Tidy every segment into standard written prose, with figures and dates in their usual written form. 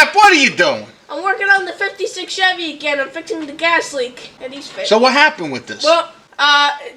Giuseppe, what are you doing? I'm working on the 56 Chevy again. I'm fixing the gas leak that he's fixing. So what happened with this? Well,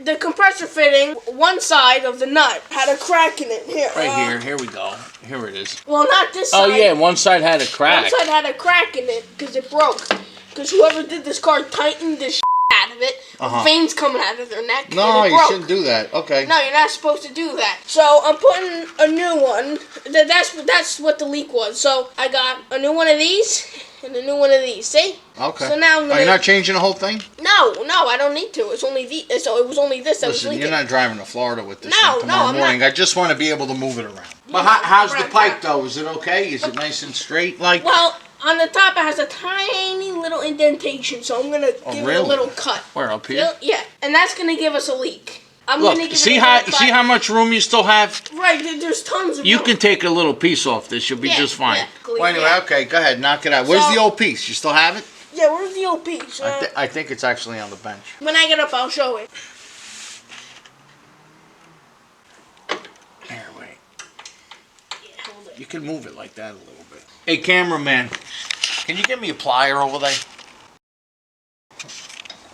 the compressor fitting, one side of the nut had a crack in it. Here. Right here. Here we go. Here it is. Well, not this side. Oh, yeah. One side had a crack. One side had a crack in it because it broke. Because whoever did this car tightened the out of it. Veins coming out of their neck. No, and it you broke. shouldn't do that. Okay. No, you're not supposed to do that. So I'm putting a new one. That's what the leak was. So I got a new one of these and a new one of these. See? Okay. So now I'm gonna... Are you not changing the whole thing? No, I don't need to. It's only so it was only this that was Listen, leaking. you're not driving to Florida with this No, thing tomorrow I'm morning. not. I just want to be able to move it around. But how's the pipe though? Is it okay? Is it nice and straight? Like. Well, on the top it has a tiny little indentation, so I'm gonna give it a little cut. Where, up here? Yeah, and that's gonna give us a leak. Look, see how much room you still have? Right, there's tons of room. You can take a little piece off this. You'll be just fine. Yeah, well, anyway, okay, go ahead, knock it out. Where's the old piece? You still have it? Yeah, where's the old piece? I think it's actually on the bench. When I get up, I'll show it. Here, wait. Yeah, hold it. You can move it like that a little bit. Hey, cameraman, can you give me a plier over there?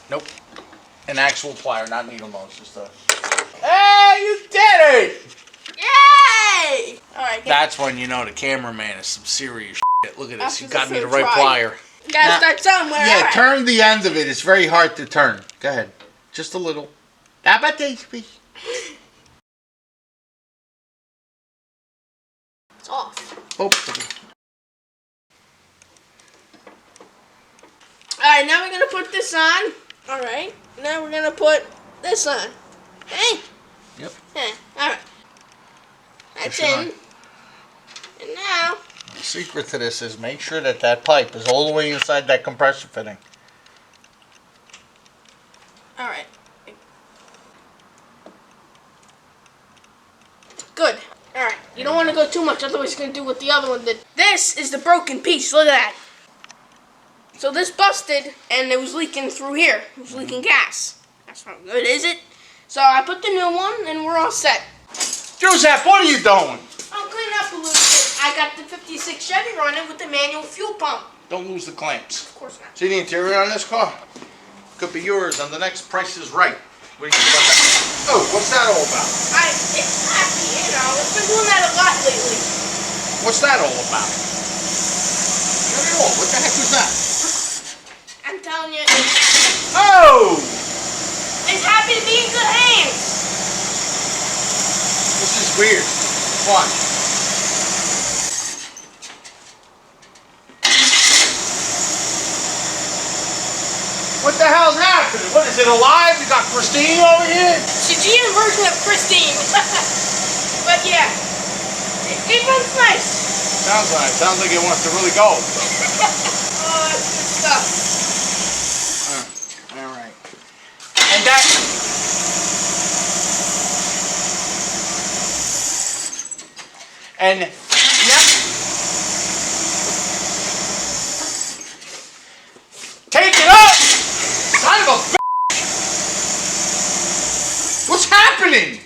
Nope. An actual plier, not needle nose, just a... Hey, you did it! Yay! Alright, that's when you know the cameraman is some serious shit. Look at this, After you got the me the first right try. plier. You gotta start somewhere. Yeah, right. turn the end of it. It's very hard to turn. Go ahead. Just a little. How about this, please? It's off. Oh. Alright, now we're gonna put this on. Alright, now we're gonna put this on. Hey? Yep. Yeah, alright. That's in. And now... The secret to this is make sure that that pipe is all the way inside that compressor fitting. Alright. Good. Alright, you don't want to go too much, otherwise it's going to do what the other one did. This is the broken piece, look at that. So this busted, and it was leaking through here. It was leaking gas. That's not good, is it? So I put the new one, and we're all set. Giuseppe, what are you doing? I'm cleaning up a little bit. I got the 56 Chevy running with the manual fuel pump. Don't lose the clamps. Of course not. See the interior on this car? Could be yours on the next Price is Right. What do you think about that? Oh, what's that all about? It's happy, you know. It's been doing that a lot lately. What's that all about? What the heck was that? I'm telling you. Oh! It's happy to be in good hands. This is weird. Watch. What the hell's happening? What is it, alive? You got Christine over here? It's a GM version of Christine. But yeah, it runs nice. Sounds nice. Sounds like it wants to really go. Oh, that's good stuff. All right. And that... And, yep. Take it up! Son of a bitch! What's happening?